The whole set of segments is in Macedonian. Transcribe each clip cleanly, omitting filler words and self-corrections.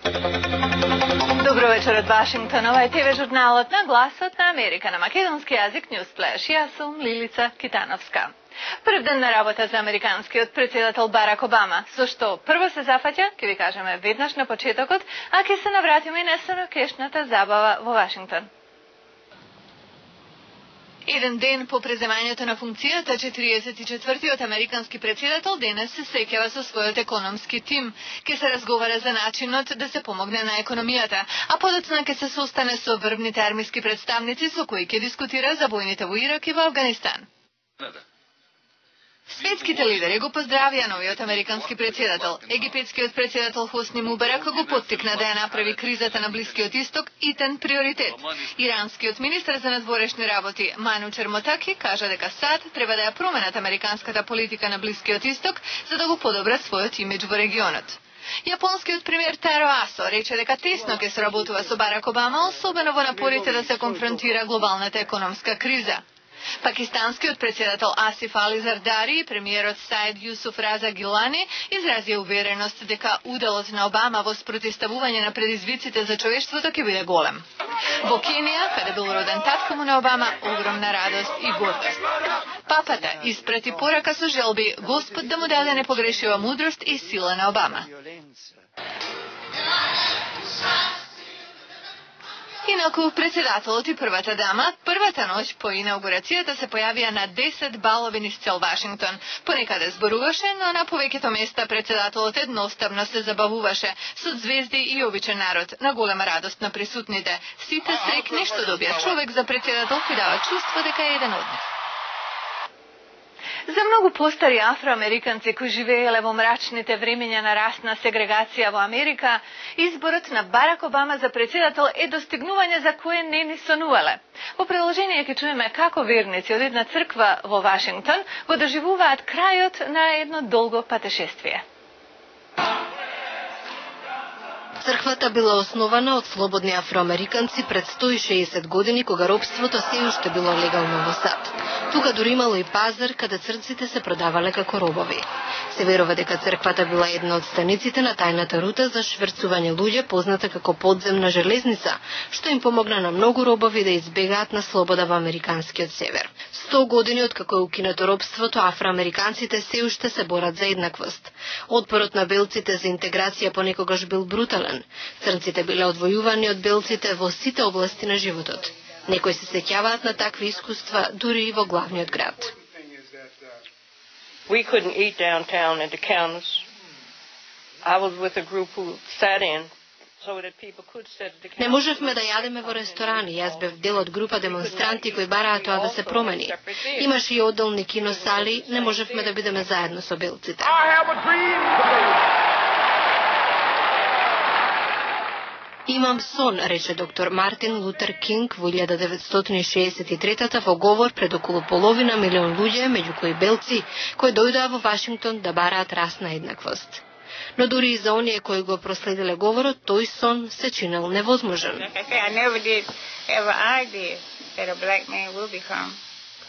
Добро вечер од Вашингтон. Ова е ТВ журналот на Гласот на Америка на македонски јазик Newsflash. Јас сум Лилица Китановска. Прв ден на работа за американскиот председател Барак Обама. Со што прво се зафаќа, ќе ви кажеме веднаш на почетокот, а ќе се навратиме и на сенокешната забава во Вашингтон. Еден ден по преземањето на функцијата, 44-тиот американски председател денес се среќава со својот економски тим. Ке се разговара за начинот да се помогне на економијата, а подоцна ке се состане со врвните армиски представници со кои ќе дискутира за војните во Ирак и во Авганистан. Светските лидери го поздравија новиот американски председател. Египетскиот председател Хосни Мубарак го поттикна да ја направи кризата на Блискиот Исток итен приоритет. Иранскиот министар за надворешни работи Манучер Мотаки кажа дека САД треба да ја променат американската политика на Блискиот Исток за да го подобрат својот имидж во регионот. Јапонскиот премиер Таро Асо рече дека тесно ќе сработува со Барак Обама, особено во напорите да се конфронтира глобалната економска криза. Пакистанскиот председател Асиф Али Зардари и премиерот Саид Јусуф Раза Гилани изразија увереност дека уделот на Обама во спротивставување на предизвиците за човештвото ќе биде голем. Во Кенија, каде бил роден татко му на Обама, огромна радост и гордост. Папата испрати порака со желби Господ да му даде непогрешива мудрост и сила на Обама. Инаку, председателот и првата дама, првата ноќ по инаугурацијата се појавија на 10 балови низ цел Вашингтон. Понекаде зборуваше, но на повеќето места председателот едноставно се забавуваше со звезди и обичен народ, на голема радост на присутните. Сите срекни што добија човек за председател кој дава чувство дека е еден од нив. За многу постари афроамериканци кои живееле во мрачните времења на расна сегрегација во Америка, изборот на Барак Обама за председател е достигнување за кое не ни сонувале. Во продолжение ќе чуеме како верници од една црква во Вашингтон го доживуваат крајот на едно долго патешествие. Црквата била основана од слободни афроамериканци пред 160 години, кога робството се уште било легално во САД. Тука дури имало и пазар каде црците се продавале како робови. Се верува дека црквата била една од станиците на тајната рута за шверцување луѓе, позната како подземна железница, што им помогна на многу робови да избегаат на слобода во американскиот север. 100 години откако е укинато робството, афроамериканците се уште се борат за еднаквост. Отпорот на белците за интеграција понекогаш бил брутален. Црнците биле одвојувани од белците во сите области на животот. Некои се сеќаваат на такви искуства дури и во главниот град. We couldn't eat downtown at the counters. I was with a group who sat in so that people could sit at the counters. Не можевме да јадеме во ресторани. Јас бев дел од група демонстранти кои бараа тоа да се промени. Имаше и одделни киносали, не можевме да бидеме заедно со белците. Имам сон, рече доктор Мартин Лутер Кинг во 1963 во говор пред околу половина милион луѓе, меѓу кои белци, кои дојдоа во Вашингтон да бараат расна еднаквост. Но дури и за оние кои го проследиле говорот, тој сон се чинел невозможен.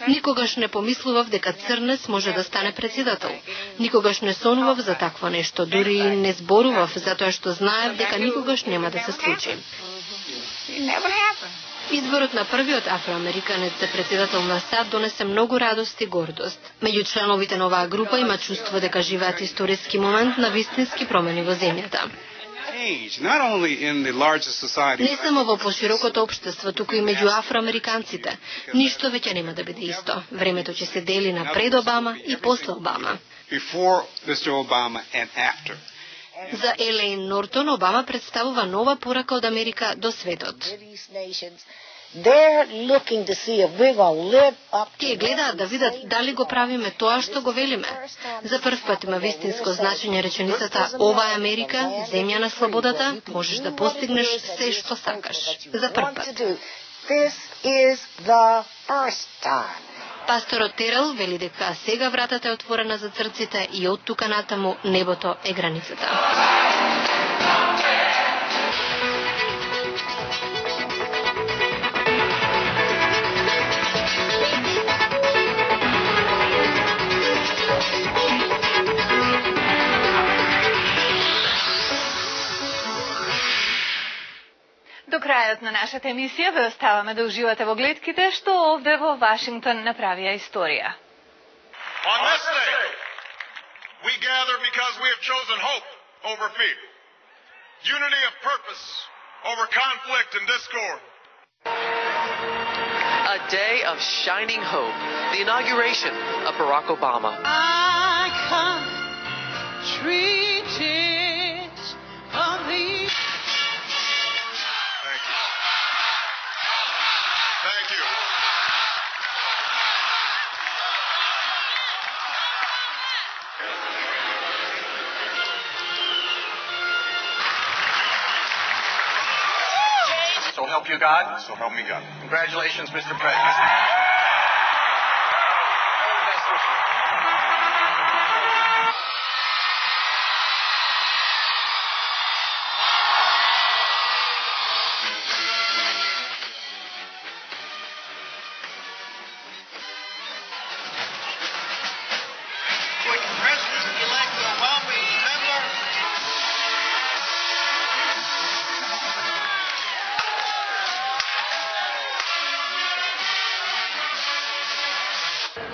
Никогаш не помислував дека црнец може да стане председател. Никогаш не сонував за такво нешто, дури и не зборував, затоа што знаев дека никогаш нема да се случи. Изборот на првиот афроамериканец за председател на САД донесе многу радост и гордост. Меѓу членовите на оваа група има чувство дека живеат историски момент на вистински промени во земјата. Не само во поширокото општество, туку и меѓу афроамериканците. Ништо веќе нема да биде исто. Времето ќе се дели на пред Обама и после Обама. За Елейн Нортон, Обама представува нова порака од Америка до светот. Тие гледаат да видат дали го правиме тоа што го велиме. За прв пат има вистинско значење реченицата "Ова е Америка, земја на слободата, можеш да постигнеш се што сакаш". За прв пат. Пасторот Терел вели дека сега вратата е отворена за црците и од тука натаму небото е границата. Ето крајот на нашата емисија. Ве оставаме да уживате во гледките што овде во Вашингтон направија историја. On this day, we gather because we have chosen hope over fear, unity of purpose over conflict and discord. A day of shining hope, the inauguration of Barack Obama. I come treated of thee. Thank you. Thank you. So help you God. So help me God. Congratulations, Mr. President. President-elect Obama, remember?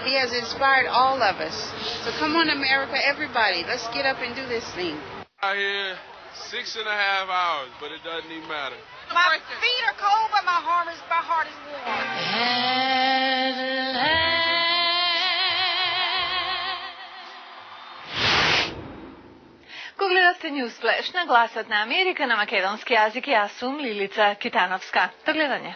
He has inspired all of us. So come on, America, everybody. Let's get up and do this thing. Out here 6.5 hours, but it doesn't even matter. My feet are cold, but my heart is warm. Го гледавте Newsflash на Гласот на Америка на македонски јазик. Јас сум Лилица Китановска. До гледање.